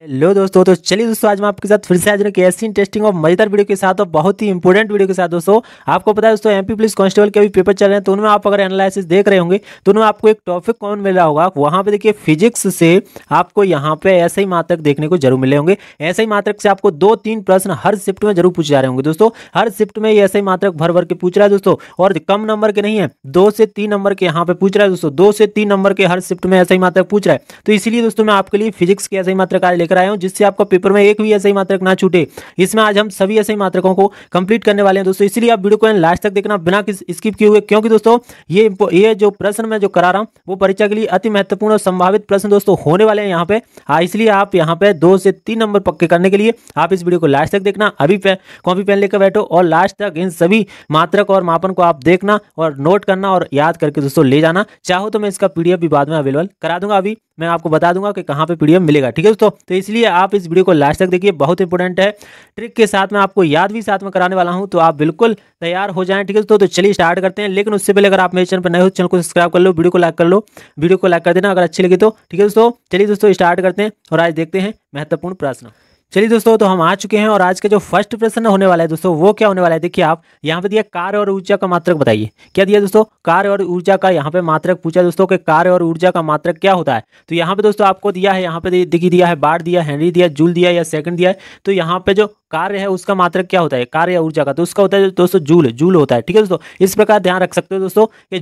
Hello दोस्तों, तो चलिए दोस्तों, आज मैं आपके साथ फिर से हाजिर हूं कि ऐसी इंटरेस्टिंग और मजेदार वीडियो के साथ और बहुत ही इंपॉर्टेंट वीडियो के साथ। दोस्तों आपको पता है दोस्तों, एमपी पुलिस कांस्टेबल के भी पेपर चल रहे हैं, तो उनमें आप अगर एनालिसिस देख रहे होंगे तो उनमें आपको एक टॉपिक कॉमन मिल रहा होगा। वहां पे देखिए फिजिक्स से आपको यहाँ पे ऐसे ही मात्रक देखने को जरूर मिले होंगे। ऐसे ही मात्रक से आपको 2-3 प्रश्न हर शिफ्ट में जरूर पूछे जा रहे होंगे। दोस्तों हर शिफ्ट में ये ऐसे ही मात्रक भर भर के पूछ रहा है दोस्तों, और कम नंबर के नहीं है, 2 से 3 नंबर के यहाँ पे पूछ रहा है दोस्तों। 2 से 3 नंबर के हर शिफ्ट में ऐसे ही मात्रक पूछ रहा है। तो इसीलिए दोस्तों मैं आपके लिए फिजिक्स के ऐसे ही मात्रक आज लेकर आया हूँ, जिससे आपका पेपर में एक भी ऐसे ही मात्रक ना छूटे। इसमें आज हम सभी ऐसे ही मात्रकों को कंप्लीट करने वाले हैं दोस्तों, इसीलिए आप वीडियो को लास्ट तक देखना बिना स्किप किए हुए, क्योंकि दोस्तों ये जो प्रश्न मैं जो करा रहा हूं वो परीक्षा के लिए अति महत्वपूर्ण और संभावित प्रश्न दोस्तों होने वाले हैं यहाँ पे। इसलिए आप यहाँ पे 2 से 3 नंबर पक्के करने के लिए आप इस वीडियो को लास्ट तक देखना। अभी कॉपी पेन लेकर बैठो और लास्ट तक इन सभी मात्रक और मापन को आप देखना और नोट करना और याद करके दोस्तों ले जाना। चाहो तो मैं इसका पीडीएफ भी बाद में अवेलेबल करा दूंगा, अभी मैं आपको बता दूंगा कि कहाँ पे पीडीएफ मिलेगा। ठीक है दोस्तों, तो इसलिए आप इस वीडियो को लास्ट तक देखिए, बहुत इंपॉर्टेंट है। ट्रिक के साथ मैं आपको याद भी साथ में कराने वाला हूं, तो आप बिल्कुल तैयार हो जाएं। ठीक है दोस्तों, तो चलिए स्टार्ट करते हैं। लेकिन उससे पहले अगर आप मेरे चैनल पर नए हो, चैनल को सब्सक्राइब कर लो, वीडियो को लाइक कर लो, वीडियो को लाइक कर देना अगर अच्छी लगी तो। ठीक है दोस्तों, चलिए दोस्तों स्टार्ट करते हैं और आज देखते हैं महत्वपूर्ण प्रश्न। चलिए दोस्तों, तो हम आ चुके हैं और आज का जो फर्स्ट प्रश्न होने वाला है दोस्तों, वो क्या होने वाला है, देखिए आप यहाँ पे दिया कार्य और ऊर्जा का मात्रक बताइए। क्या दिया दोस्तों, कार्य और ऊर्जा का यहाँ पे मात्रक पूछा दोस्तों कि कार्य और ऊर्जा का मात्रक क्या होता है। तो यहाँ पे दोस्तों आपको दिया है, यहाँ पे देखिए दिया है वाट दिया, हेनरी दिया, जूल दिया या सेकंड दिया है। तो यहाँ पे जो कार्य है उसका मात्रक क्या होता है, कार्य या ऊर्जा का, तो उसका होता है दोस्तों जूल होता है। ठीक है दोस्तों, इस प्रकार ध्यान रख सकते हो दोस्तों कि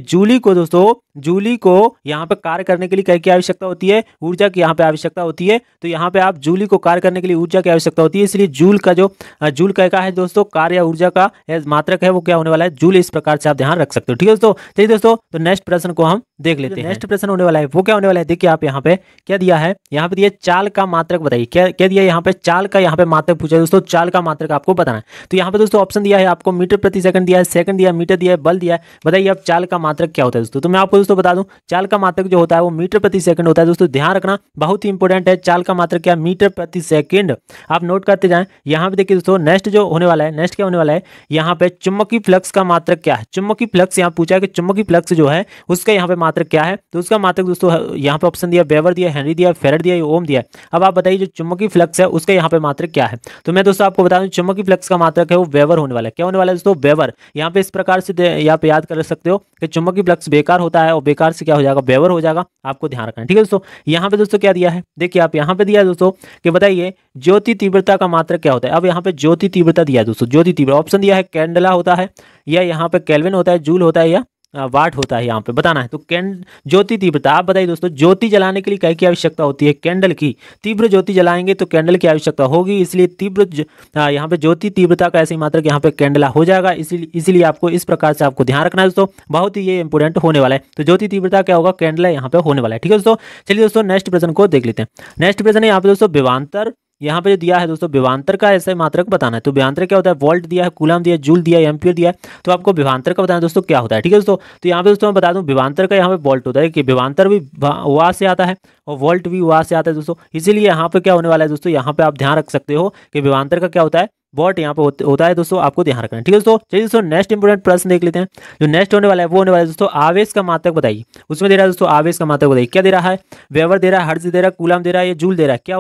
जूली को यहाँ पे कार्य करने के लिए क्या की आवश्यकता होती है, ऊर्जा की यहाँ पे आवश्यकता होती है। तो यहाँ पे आप जूली को कार्य करने के लिए ऊर्जा की आवश्यकता होती है, इसलिए जूल का है दोस्तों, कार्य या ऊर्जा का मात्रक है वो क्या होने वाला है, जूल। इस प्रकार से आप ध्यान रख सकते हो। ठीक है दोस्तों, चलिए दोस्तों, तो नेक्स्ट प्रश्न को हम देख लेते हैं। नेक्स्ट प्रश्न होने वाला है वो क्या होने वाला है, देखिए आप यहाँ पे क्या दिया है, यहाँ पे दिया चाल का मात्रक बताइए। क्या दिया यहाँ पे, चाल का यहाँ पे मात्रक पूछा है दोस्तों, चाल का मात्रक आपको बताना है। तो यहाँ पे दोस्तों ऑप्शन दिया है आपको, मीटर प्रति सेकंड दिया है, सेकंड दिया है, मीटर दिया है, बल दिया है। बताइए अब चाल का मात्रक क्या होता है दोस्तों। तो मैं आपको दोस्तों बता दूं, चाल का मात्रक जो होता है वो मीटर प्रति सेकंड होता है दोस्तों। ध्यान रखना, बहुत ही इंपॉर्टेंट है, चाल का मात्रक क्या, मीटर प्रति सेकंड। आप नोट करते जाएं। यहाँ पे देखिए दोस्तों नेक्स्ट जो होने वाला है, नेक्स्ट क्या होने वाला है, यहाँ पे चुंबकीय फ्लक्स का मात्रक क्या है। चुंबकीय फ्लक्स यहाँ पूछा है कि चुंबकीय फ्लक्स जो है उसका यहाँ पे मात्रक क्या है। तो उसका मात्रक दोस्तों यहाँ पे ऑप्शन दिया, वेबर दिया, हेनरी दिया, फेरेड दिया, ओम दिया। अब आप बताइए जो चुंबकीय फ्लक्स है उसका यहाँ पे मात्रक क्या है। तो मैं दोस्तों आपको बता दूं, चुंबकीय फ्लक्स का मात्रक है वो वेबर होने वाला है। क्या होने वाला है दोस्तों, वेबर। यहाँ पे इस प्रकार से यहाँ पे याद कर सकते हो कि चुंबकीय फ्लक्स बेकार होता है और बेकार से क्या हो जाएगा, वेबर हो जाएगा। आपको ध्यान रखना है। ठीक है दोस्तों, यहाँ पे दोस्तों क्या दिया है, देखिए आप यहाँ पे दिया है दोस्तों कि बताइए ज्योति तीव्रता का मात्रक क्या होता है। अब यहाँ पे ज्योति तीव्रता दिया है दोस्तों, ज्योति तीव्रता ऑप्शन दिया है कैंडला होता है, या यहाँ पे केल्विन होता है, जूल होता है, या वाट होता है, यहाँ पे बताना है। तो ज्योति तीव्रता आप बताइए दोस्तों, ज्योति जलाने के लिए क्या की आवश्यकता होती है, कैंडल की। तीव्र ज्योति जलाएंगे तो कैंडल की आवश्यकता होगी, इसलिए यहाँ पे ज्योति तीव्रता का ऐसी मात्रक यहाँ पे कैंडला हो जाएगा। इसीलिए आपको इस प्रकार से आपको ध्यान रखना है दोस्तों, बहुत ही ये इंपोर्टेंट होने वाला है। तो ज्योति तीव्रता क्या होगा, कैंडला यहाँ पे होने वाला है। ठीक है दोस्तों, चलिए दोस्तों नेक्स्ट प्रश्न को देख लेते हैं। नेक्स्ट प्रश्न है यहाँ पे दोस्तों विभवांतर, यहाँ पे जो दिया है दोस्तों विभवांतर का ऐसे मात्रक बताना है। तो विभवांतर क्या होता है, वोल्ट दिया है, कूलम दिया है, जूल दिया है, एम्पियर दिया है। तो आपको विभवांतर का बताना है दोस्तों क्या होता है। ठीक है दोस्तों, तो यहाँ पे दोस्तों मैं बता दूं विभवांतर का यहाँ पे वोल्ट होता है, कि विभवांतर भी वहां से आता है और वोल्ट भी वहां से आता है दोस्तों। इसीलिए यहाँ पे क्या होने वाला है दोस्तों, यहाँ पे आप ध्यान रख सकते हो कि विभवांतर का क्या होता है, वॉट यहाँ पे होता है दोस्तों, आपको ध्यान रखना है। ठीक है दोस्तों, चलिए दोस्तों नेक्स्ट इंपोर्टेंट प्रश्न देख लेते हैं। जो नेक्स्ट होने वाला है वो होने वाला है दोस्तों आवेश का मात्रक बताइए। उसमें दे रहा है दोस्तों आवेश का मात्रक बताइए। क्या दे रहा है, वेबर दे रहा है, हर्ट्ज दे रहा है, कूलम दे रहा है, या जूल दे रहा है। क्या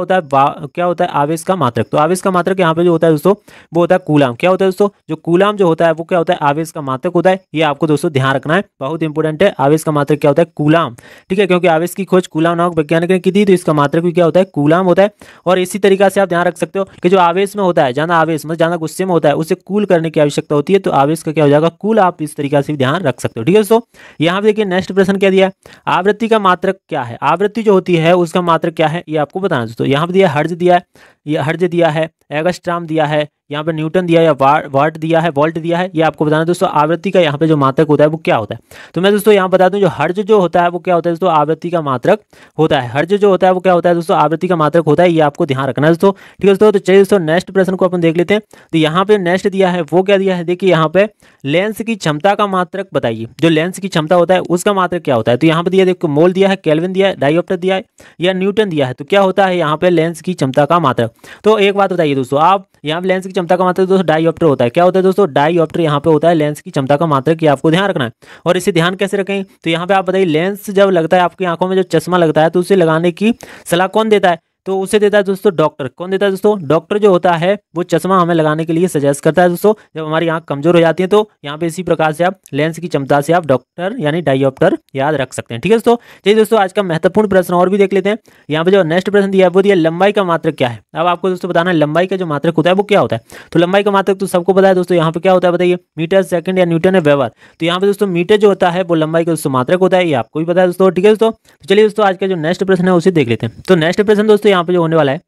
होता है आवेश का मात्रक। तो आवेश का मात्रक यहाँ पे जो होता है दोस्तों वो होता है कूलम। क्या होता है दोस्तों, जो कूलम जो होता है वो क्या होता है, आवेश का मात्रक होता है। ये आपको दोस्तों ध्यान रखना है, बहुत इंपोर्टेंट है। आवेश का मात्रक क्या होता है, कूलम। ठीक है, क्योंकि आवेश की खोज कूलम नामक वैज्ञानिक ने की थी, तो इसका मात्रक भी क्या होता है, कूलम होता है। और इसी तरीका से आप ध्यान रख सकते हो कि जो आवेश में होता है, ज्यादा आवेश मतलब ज्यादा गुस्से में होता है, उसे कूल करने की आवश्यकता होती है। तो आवेश का क्या हो जाएगा, कूल। आप इस तरीके से भी ध्यान रख सकते हो। ठीक है दोस्तों, यहाँ पे देखिए नेक्स्ट प्रश्न क्या दिया है, आवृत्ति का मात्रक क्या है। आवृत्ति जो होती है उसका मात्रक क्या है, ये आपको बताना है दोस्तों। यहाँ पे दिया हर्ट्ज दिया है, ये हर्ट्ज दिया है, एंगस्ट्रॉम दिया है, यहाँ पे न्यूटन दिया है, या वाट दिया है, वोल्ट दिया है। ये आपको बताना है दोस्तों आवृत्ति का यहाँ पे जो मात्रक होता है वो क्या होता है। तो मैं दोस्तों यहाँ बता दूं, जो हर्ट्ज जो होता है वो क्या होता है दोस्तों, आवृत्ति का मात्रक होता है। हर्ट्ज जो होता है वो क्या होता है दोस्तों, आवृत्ति का मात्रक होता है। ये आपको ध्यान रखना है दोस्तों। ठीक है दोस्तों, तो चलिए दोस्तों नेक्स्ट प्रश्न को अपन देख लेते हैं। तो यहाँ पे नेक्स्ट दिया है वो क्या दिया है, देखिए यहाँ पे लेंस की क्षमता का मात्रक बताइए। जो लेंस की क्षमता होता है उसका मात्रक क्या होता है। तो यहाँ पे दिया देखो मोल दिया है, केल्विन दिया है, डायोप्टर दिया है, या न्यूटन दिया है। तो क्या होता है यहाँ पे लेंस की क्षमता का मात्रक। तो एक बात बताइए दोस्तों, आप यहाँ पे लेंस की क्षमता का मात्रक दोस्तों डायोप्टर होता है। क्या होता है दोस्तों, डायोप्टर यहाँ पे होता है लेंस की क्षमता का मात्रक। ये आपको ध्यान रखना है। और इसे ध्यान कैसे रखें, तो यहाँ पे आप बताइए लेंस जब लगता है आपकी आंखों में, जब चश्मा लगता है तो उसे लगाने की सलाह कौन देता है, तो उसे देता है दोस्तों डॉक्टर। कौन देता है दोस्तों? डॉक्टर जो होता है वो चश्मा हमें लगाने के लिए सजेस्ट करता है दोस्तों, जब हमारी आंख कमजोर हो जाती है। तो यहाँ पे इसी प्रकार से आप लेंस की क्षमता से आप डॉक्टर यानी डायोप्टर याद रख सकते हैं। ठीक है दोस्तों, चलिए दोस्तों आज का महत्वपूर्ण प्रश्न और भी देख लेते हैं। यहाँ पे जो नेक्स्ट प्रश्न दिया है वो दिया लंबाई का मात्रक क्या है। अब आपको दोस्तों बताना है लंबाई का जो मात्रक होता है वो क्या होता है। तो लंबाई का मात्रक तो सबको पता है दोस्तों, यहाँ पे क्या होता है बताइए, मीटर, सेकंड या न्यूटन या वेबर। तो यहाँ पे दोस्तों मीटर जो होता है वो लंबाई का दोस्तों मात्रक होता है, ये आपको भी पता है दोस्तों। ठीक है दोस्तों, तो चलिए दोस्तों आज का जो नेक्स्ट प्रश्न है उसे देख लेते हैं। तो नेक्स्ट प्रश्न दोस्तों यहाँ पे जो होने वाला है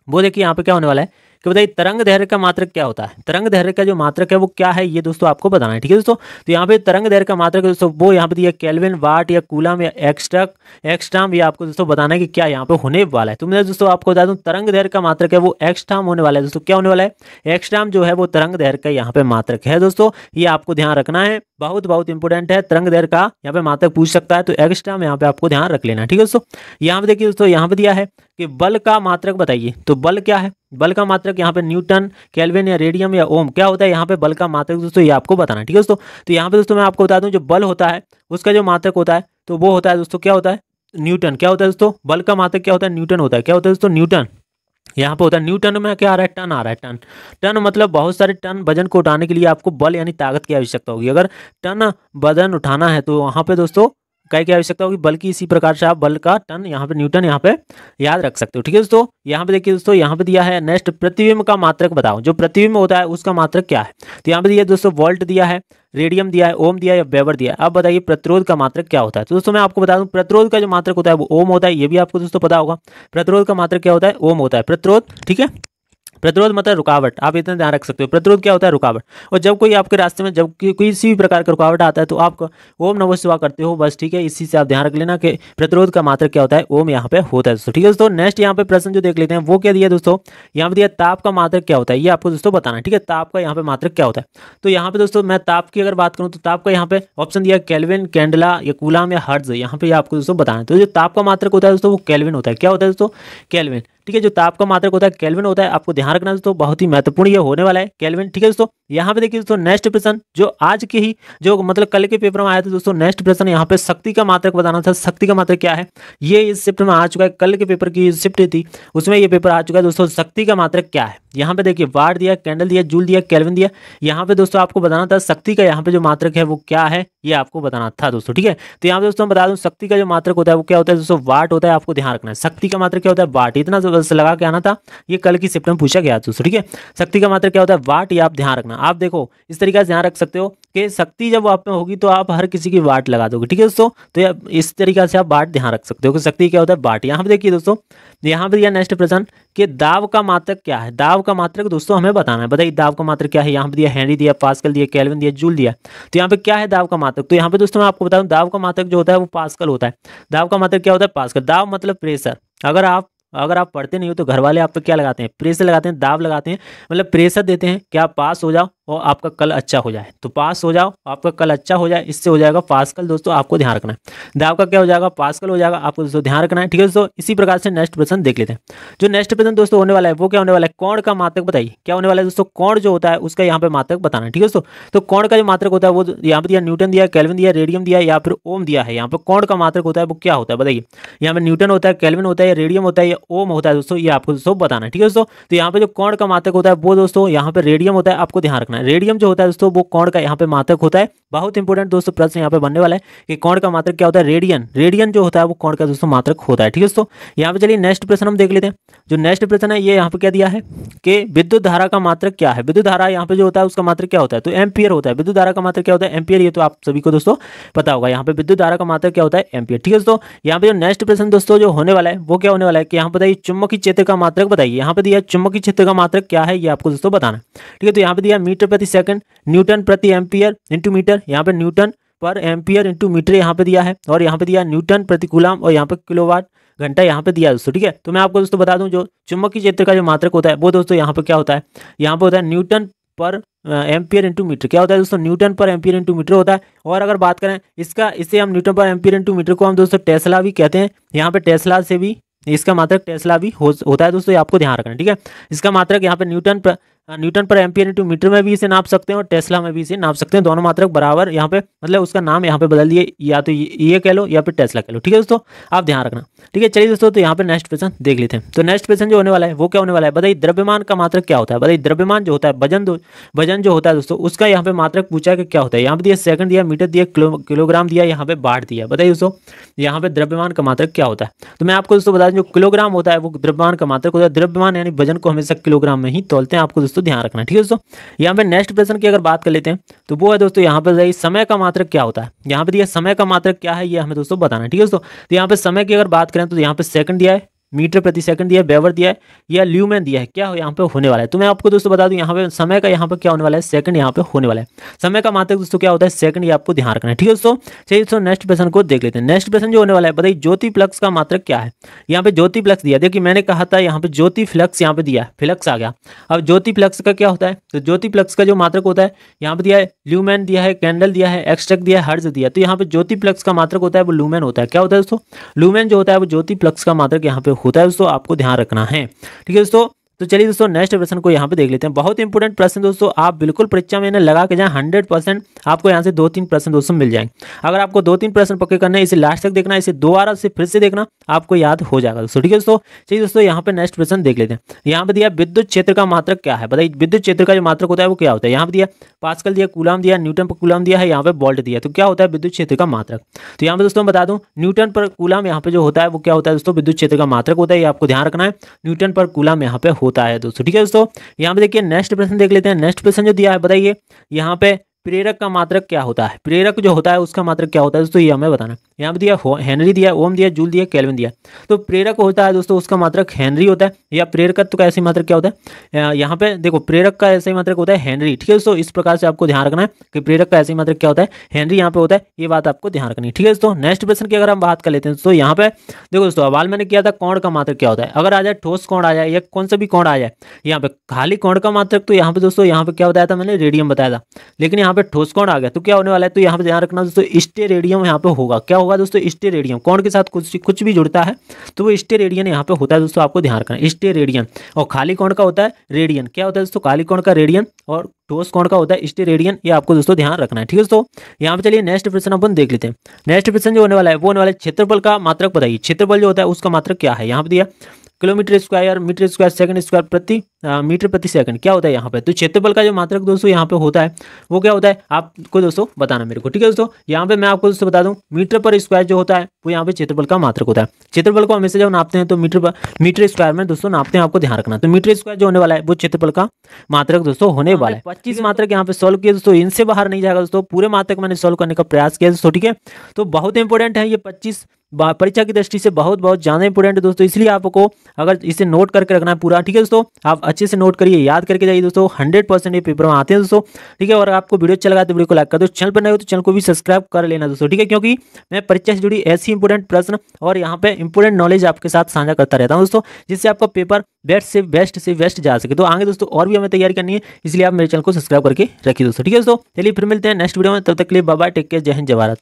वो देखिए यहाँ पे क्या होने वाला है कि बताइए तरंग दैर्घ्य का मात्रक क्या होता है। तरंग दैर्घ्य का जो मात्रक है वो क्या है, ये दोस्तों आपको बताना है। ठीक है दोस्तों, तो यहाँ पे तरंग दैर्घ्य का मात्रक दोस्तों वो यहाँ पे दिया केल्विन, वाट या कूलम या एक्सट्राम, ये आपको दोस्तों बताना है कि क्या यहाँ पे होने वाला है। तो मैं दोस्तों आपको बता दूं तरंग दैर्घ्य का मात्रक है वो एक्सट्राम होने वाला है दोस्तों। क्या होने वाला है? एक्सट्राम जो है वो तरंग दैर्घ्य का यहाँ पे मात्रक है दोस्तों, ये आपको ध्यान रखना है, बहुत इंपोर्टेंट है। तरंग दैर्घ्य का यहाँ पे मात्रक पूछ सकता है, तो एक्सट्राम यहाँ पे आपको ध्यान रख लेना है। ठीक है दोस्तों, यहाँ पे देखिए दोस्तों यहाँ पे दिया है कि बल का मात्रक बताइए। तो बल क्या है? बल का मात्रक यहाँ पे न्यूटन, केल्विन या रेडियम या ओम क्या होता है यहाँ पे बल का मात्रक दोस्तों, ये आपको बताना है। ठीक है दोस्तों, तो यहाँ पे दोस्तों मैं आपको बता दूं जो बल होता है उसका जो मात्रक होता है तो वो होता है दोस्तों क्या होता है? न्यूटन। क्या होता है दोस्तों? बल का मात्रक क्या होता है? न्यूटन होता है। क्या होता है दोस्तों? न्यूटन। यहाँ पे होता है न्यूटन में क्या आ रहा है? टन आ रहा है। टन, टन मतलब बहुत सारे टन वजन को उठाने के लिए आपको बल यानी ताकत की आवश्यकता होगी। अगर टन वजन उठाना है तो वहाँ पे दोस्तों क्या की आवश्यकता होगी? बल की। इसी प्रकार से आप बल का टन यहाँ पे न्यूटन यहाँ पे याद रख सकते हो। ठीक है दोस्तों, यहाँ पे देखिए दोस्तों यहाँ पे दिया है नेक्स्ट प्रतिबिंब का मात्रक बताओ। जो प्रतिबिंब होता है उसका मात्रक क्या है? तो यहाँ पे दिया दोस्तों वोल्ट दिया है, रेडियम दिया है, ओम दिया है या वेबर दिया है। अब बताइए प्रतिरोध का मात्रक क्या होता है। तो दोस्तों मैं आपको बता दूं प्रतिरोध का जो मात्रक होता है वो ओम होता है, ये भी आपको दोस्तों पता होगा। प्रतिरोध का मात्रक क्या होता है? ओम होता है प्रतिरोध। ठीक है, प्रतिरोध मतलब रुकावट, आप इतना ध्यान रख सकते हो। प्रतिरोध क्या होता है? रुकावट। और जब कोई आपके रास्ते में जब किसी भी प्रकार का रुकावट आता है तो आप ओम नमः शिवाय करते हो, बस। ठीक है, इसी से आप ध्यान रख लेना कि प्रतिरोध का मात्रक क्या होता है? ओम यहाँ पे होता है दोस्तों। ठीक है दोस्तों, नेक्स्ट यहाँ पे प्रश्न जो देख लेते हैं वो क्या दिया दोस्तों, यहाँ पे दिया ताप का मात्रक क्या होता है, ये आपको दोस्तों बताना है। ठीक है, ताप का यहाँ पे मात्रक क्या होता है। तो यहाँ पे दोस्तों मैं ताप की अगर बात करूँ तो ताप का यहाँ पे ऑप्शन दिया केल्विन, कैंडला या कूलम या हर्ट्ज, यहाँ पे आपको दोस्तों बताना है। तो जो ताप का मात्रक होता है दोस्तों वो केल्विन होता है। क्या होता है दोस्तों? केल्विन। ठीक है, जो ताप का मात्रक होता है केल्विन होता है, आपको ध्यान रखना दोस्तों, बहुत ही महत्वपूर्ण ये होने वाला है केल्विन। ठीक है दोस्तों, यहाँ पे देखिए दोस्तों नेक्स्ट प्रश्न जो आज के ही जो मतलब कल के पेपर में आया था दोस्तों, नेक्स्ट प्रश्न यहाँ पे शक्ति का मात्रक बताना था। शक्ति का मात्रक क्या है, ये इस शिफ्ट में आ चुका है। कल के पेपर की शिफ्ट थी उसमें ये पेपर आ चुका है दोस्तों। शक्ति का मात्रक क्या है? यहाँ पे देखिए वाट दिया, कैंडल दिया, जूल दिया, केल्विन दिया। यहाँ पे दोस्तों आपको बताना था शक्ति का यहाँ पे जो मात्रक है वो क्या है, ये आपको बताना था दोस्तों। ठीक है, तो यहाँ पे दोस्तों बता दूं शक्ति का जो मात्रक होता है वो क्या होता है दोस्तों? वाट होता है। आपको ध्यान रखना है शक्ति का मात्रक क्या होता है? वाट। इतना बस लगा के आना था, ये कल की शिफ्ट में पूछा गया दोस्तों। ठीक है, शक्ति का मात्रक क्या होता है? वाट। ये आप ध्यान रखना। आप देखो इस तरीके से ध्यान रख सकते हो कि शक्ति जब आप में होगी तो आप हर किसी की वाट लगा दोगे। ठीक है दोस्तों, तो इस तरीके से आप वाट ध्यान रख सकते हो कि शक्ति क्या होता है? वाट। यहाँ पे देखिए दोस्तों, यहाँ पे दिया नेक्स्ट प्रश्न कि दाब का मात्रक क्या है। दाब का मात्रक दोस्तों हमें बताना है। बताइए दाब का मात्रक क्या है। यहाँ पे दिया हेनरी दिया, पास्कल दिया, केल्विन दिया, जूल दिया। तो यहाँ पे क्या है दाब का मात्रक? तो यहाँ पे दोस्तों मैं आपको बता दूं दाब का मात्रक जो होता है वो पास्कल होता है। दाब का मात्रक क्या होता है? पास्कल। दाब मतलब प्रेशर। अगर आप पढ़ते नहीं हो तो घर वाले आप पे क्या लगाते हैं? प्रेशर लगाते हैं, दाब लगाते हैं, मतलब प्रेशर देते हैं कि आप पास हो जाओ और आपका कल अच्छा हो जाए। तो पास हो जाओ, आपका कल अच्छा हो जाए, इससे हो जाएगा पास्कल। दोस्तों आपको ध्यान रखना है दाब का क्या हो जाएगा? पास्कल हो जाएगा। आपको दोस्तों ध्यान रखना है। ठीक है दोस्तों, इसी प्रकार से नेक्स्ट प्रश्न देख लेते हैं। जो नेक्स्ट प्रश्न दोस्तों होने वाला है वो क्या होने वाला है? कोण का मात्रक बताइए। क्या होने वाला है दोस्तों? कोण जो होता है उसका यहाँ पे मात्रक बताना है। ठीक है दोस्तों, तो कोण का जो मात्रक होता है वो यहाँ पे दिया न्यूटन दिया, केल्विन दिया, रेडियम दिया या फिर ओम दिया है। यहाँ पे कोण का मात्रक होता है वो क्या होता है बताइए। यहाँ पे न्यूटन होता है, केल्विन होता है, रेडियम होता है या ओम होता है दोस्तों, ये आपको दोस्तों बताना है। ठीक है दोस्तों, तो यहाँ पे जो कोण का मात्रक होता है वो दोस्तों यहाँ पे रेडियम होता है। आपको ध्यान रखना है रेडियम जो होता है दोस्तों वो कोण का यहाँ पे मात्रक होता है। बहुत इंपॉर्टेंट दोस्तों प्रश्न यहाँ पे बनने वाला है कि कोण का मात्रक क्या होता है? रेडियन। रेडियन जो होता है वो कोण का दोस्तों मात्रक होता है। ठीक है दोस्तों, यहाँ पे चलिए नेक्स्ट प्रश्न हम देख लेते हैं। जो नेक्स्ट प्रश्न है ये यहाँ पे क्या दिया है कि विद्युत धारा का मात्रक क्या है। विद्युत धारा यहाँ पे जो होता है उसका मात्रक क्या होता है? तो एम्पियर होता है। विद्युत धारा का मात्रक क्या होता है? एम्पियर। ये तो आप सभी को दोस्तों पता होगा। यहाँ पे विद्युत धारा का मात्रक क्या होता है? एम्पियर। ठीक है दोस्तों, यहाँ पे जो नेक्स्ट प्रश्न दोस्तों जो होने वाला है वो क्या होने वाला है कि यहाँ पे बताइए चुंबकीय क्षेत्र का मात्रक बताइए। यहाँ पे दिया चुंबकीय क्षेत्र का मात्रक क्या है, ये आपको दोस्तों बताना है। ठीक है, तो यहाँ पे दिया मीटर प्रति सेकंड, न्यूटन प्रति एम्पियर इंटू मीटर। यहाँ पे न्यूटन पर एम्पियर इंटू मीटर यहाँ पे दिया है, और यहाँ पे दिया न्यूटन प्रति कूलम, और यहाँ पे किलोवाट घंटा यहाँ पे दिया दोस्तों। ठीक है, तो मैं आपको दोस्तों बता दूं जो चुंबकीय क्षेत्र का जो मात्रक होता है वो दोस्तों यहाँ पे क्या होता है? यहाँ पे होता है न्यूटन पर एम्पियर इंटू मीटर। क्या होता है दोस्तों? न्यूटन पर एम्पियर इंटू मीटर होता है। और अगर बात करें इसे हम न्यूटन पर एम्पियर इंटू मीटर को हम दोस्तों टेस्ला भी कहते हैं। यहाँ पे टेस्ला से भी इसका मात्रक टेस्ला भी होता है दोस्तों, ये आपको ध्यान रखना है। ठीक है, इसका मात्रक यहाँ पे न्यूटन न्यूटन पर एम्पियर इंटू मीटर में भी इसे नाप सकते हैं और टेस्ला में भी इसे नाप सकते हैं। दोनों मात्रक बराबर यहाँ पे, मतलब उसका नाम यहाँ पे बदल दिए, या तो ये कह लो या फिर टेस्ला कह लो। ठीक है दोस्तों, आप ध्यान रखना। ठीक है, चलिए दोस्तों, तो यहाँ पे नेक्स्ट क्वेश्चन देख लेते हैं। तो नेक्स्ट क्वेश्चन जो होने वाला है वो क्या होने वाला है, बताइए द्रव्यमान का मात्रक क्या होता है। बताइए द्रव्यमान जो होता है, वजन जो होता है दोस्तों, उसका यहाँ पे मात्रक पूछा है कि क्या होता है। यहाँ पे दिया सेकंड दिया, मीटर दिया, किलोग्राम दिया, यहाँ पे बार दिया। बताइए दोस्तों यहाँ पे द्रव्यमान का मात्रक क्या होता है। तो मैं आपको दोस्तों बता दूं, जो किलोग्राम होता है वो द्रव्यमान का मात्रक होता है। द्रव्यमान यानी वजन को हमेशा किलोग्राम में ही तौलते हैं, आपको दोस्तों ध्यान रखना है। ठीक है दोस्तों, यहाँ पे नेक्स्ट प्रश्न की अगर बात कर लेते हैं तो वो है दोस्तों, यहाँ पे समय का मात्रक क्या होता है। यहाँ पे दिया समय का मात्रक क्या है, ये हमें दोस्तों बताना है। ठीक है दोस्तों, तो यहाँ पे समय की अगर बात करें तो यहाँ पे सेकंड दिया है, मीटर प्रति सेकंड दिया है, वेबर दिया है, या ल्यूमेन दिया है, क्या हो यहाँ पे होने वाला है। तो मैं आपको दोस्तों बता दूं, यहाँ पे समय का यहाँ पे क्या होने वाला है, सेकंड यहाँ पे होने वाला है। समय का मात्रक दोस्तों क्या होता है, सेकंड, ये आपको ध्यान रखना है। ठीक है दोस्तों, चलिए दोस्तों नेक्स्ट प्रश्न को देख लेते हैं। नेक्स्ट प्रश्न जो होने वाला है, बताइए ज्योति फ्लक्स का मात्रक क्या है। यहाँ पे ज्योति फ्लक्स दिया, देखिए मैंने कहा था यहाँ पे ज्योति फ्लक्स, यहाँ पे दिया फ्लक्स आ गया। अब ज्योति फ्लक्स का क्या होता है, तो ज्योति फ्लक्स का जो मात्रक होता है यहाँ पे दिया है, ल्यूमेन दिया है, कैंडल दिया है, एक्सट्रैक्ट दिया है, हर्ट्ज दिया है। तो यहाँ पे ज्योति फ्लक्स का मात्रक होता है वो लूमेन होता है। क्या होता है दोस्तों, लूमेन जो होता है वो ज्योति फ्लक्स का मात्रक यहाँ पे होता है दोस्तों, आपको ध्यान रखना है। ठीक है दोस्तों, तो चलिए दोस्तों नेक्स्ट प्रश्न को यहाँ पे देख लेते हैं। बहुत इंपॉर्टेंट प्रश्न दोस्तों, आप बिल्कुल परीक्षा में लगा के जाएं, 100% आपको यहाँ से 2-3 प्रश्न दोस्तों मिल जाएंगे। अगर आपको 2-3 प्रश्न पक्के करने हैं, इसे लास्ट तक देखना, इसे दोबारा से फिर से देखना, आपको याद हो जाएगा दोस्तों। ठीक है दोस्तों, चलिए दोस्तों यहाँ पे नेक्स्ट प्रश्न देख लेते हैं। यहाँ पे दिया विद्युत क्षेत्र का मात्रक क्या है। बताइए विद्युत क्षेत्र का जो मात्रक होता है वो क्या होता है। यहाँ पे दिया पास्कल दिया, कूलाम दिया, न्यूटन पर कूलाम दिया है, यहाँ पे वोल्ट दिया। तो क्या होता है विद्युत क्षेत्र का मात्रक। तो यहाँ पे दोस्तों बता दूं, न्यूटन पर कूलाम यहाँ पे जो होता है वो क्या होता है दोस्तों, विद्युत क्षेत्र का मात्रक होता है, ये आपको ध्यान रखना है। न्यूटन पर कूलाम यहाँ पे होता है दोस्तों। ठीक है दोस्तों, यहाँ पे देखिए नेक्स्ट प्रश्न देख लेते हैं। नेक्स्ट प्रश्न जो दिया है, बताइए यहाँ पे प्रेरक का मात्रक क्या होता है। प्रेरक जो होता है उसका मात्रक क्या होता है दोस्तों, ये हमें बताना है। यहाँ पे दिया हेनरी दिया, ओम दिया, जूल दिया, केल्विन दिया। तो प्रेरक होता है दोस्तों, उसका मात्रक हेनरी होता है, या प्रेरकत्व का ऐसे मात्रक क्या होता है, यहाँ पे देखो प्रेरक का ऐसे ही मात्रक होता है हेनरी। ठीक है दोस्तों, इस प्रकार से आपको ध्यान रखना है कि प्रेरक का ऐसे ही मात्रक क्या होता है, हेनरी यहाँ पे होता है, ये बात आपको ध्यान रखनी है। ठीक है दोस्तों, नेक्स्ट प्रश्न की अगर हम बात कर लेते हैं तो यहाँ पे देखो दोस्तों, सवाल मैंने किया था कोण का मात्रक क्या होता है। अगर आ जाए ठोस कोण आ जाए या कौन सा भी कोण आ जाए, यहाँ पे खाली कोण का मात्रक, तो यहाँ पे दोस्तों यहाँ पे क्या बताया था मैंने, रेडियम बताया था। लेकिन यहाँ पे ठोस कोण आ गया तो क्या होने वाला है, तो यहाँ पे ध्यान रखना दोस्तों, स्टेरेडियम यहाँ पे होगा। क्या होगा दोस्तों, स्टेरेडियम। कोण के साथ कुछ भी जुड़ता है तो वो स्टेरेडियन यहाँ पे होता है दोस्तों, आपको ध्यान रखना है स्टेरेडियन। और खाली कोण का होता है रेडियन। क्या होता है दोस्तों, खाली कोण का रेडियन, और ठोस कोण का होता है स्टेरेडियन, ये आपको दोस्तों ध्यान रखना है। ठीक है दोस्तों, यहाँ पे चलिए नेक्स्ट प्रश्न अपन देख लेते हैं। नेक्स्ट प्रश्न जो होने वाला है वो होने वाला है क्षेत्रफल का मात्रक बताइए। क्षेत्रफल जो होता है उसका मात्रक क्या है। यहाँ पे दिया kilometre square, metre square, second square प्रति मीटर प्रति सेकंड, क्या होता है यहाँ पे। तो क्षेत्रफल का जो मात्रक दोस्तों यहाँ पे होता है वो क्या होता है, आपको दोस्तों बताना मेरे को। ठीक है दोस्तों, यहाँ पे मैं आपको दोस्तों बता दूं, मीटर पर स्क्वायर जो होता है वो यहाँ पे क्षेत्रफल का मात्रक होता है। क्षेत्रफल को हमेशा जब नापते हैं तो मीटर स्क्वायर में दोस्तों नापते हैं, आपको ध्यान रखना। तो मीटर स्क्वायर जो होने वाला है वो क्षेत्रफल का मात्रक दोस्तों होने वाला है। 25 मात्रक यहाँ पे सोल्व किया दोस्तों, इनसे बाहर नहीं जाएगा दोस्तों, पूरे मात्रक मैंने सोल्व करने का प्रयास किया दोस्तों। ठीक है, तो बहुत इंपॉर्टेंट है ये 25, परीक्षा की दृष्टि से बहुत ज़्यादा इंपॉर्टेंट है दोस्तों, इसलिए आपको अगर इसे नोट करके रखना है पूरा। ठीक है दोस्तों, आप अच्छे से नोट करिए, याद करके जाइए दोस्तों, 100% ये पेपर में आते हैं दोस्तों। ठीक है, और आपको वीडियो अच्छा लगा तो वीडियो को लाइक कर दो, चैनल पर नए हो तो चैनल को भी सब्सक्राइब कर लेना दोस्तों। ठीक है, क्योंकि मैं परीक्षा से जुड़ी ऐसी इंपॉर्टेंट प्रश्न और यहाँ पे इंपॉर्टेंट नॉलेज आपके साथ साझा करता रहता हूँ दोस्तों, जिससे आपका पेपर बेस्ट से बेस्ट जा सके। तो आगे दोस्तों और भी हमें तैयारी करनी है, इसलिए आप मेरे चैनल को सब्सक्राइब करके रखिए दोस्तों। ठीक है दोस्तों, चलिए फिर मिलते हैं नेक्स्ट वीडियो में, तब तक के लिए बाय बाय, टेक केयर, जय हिंद, जय भारत।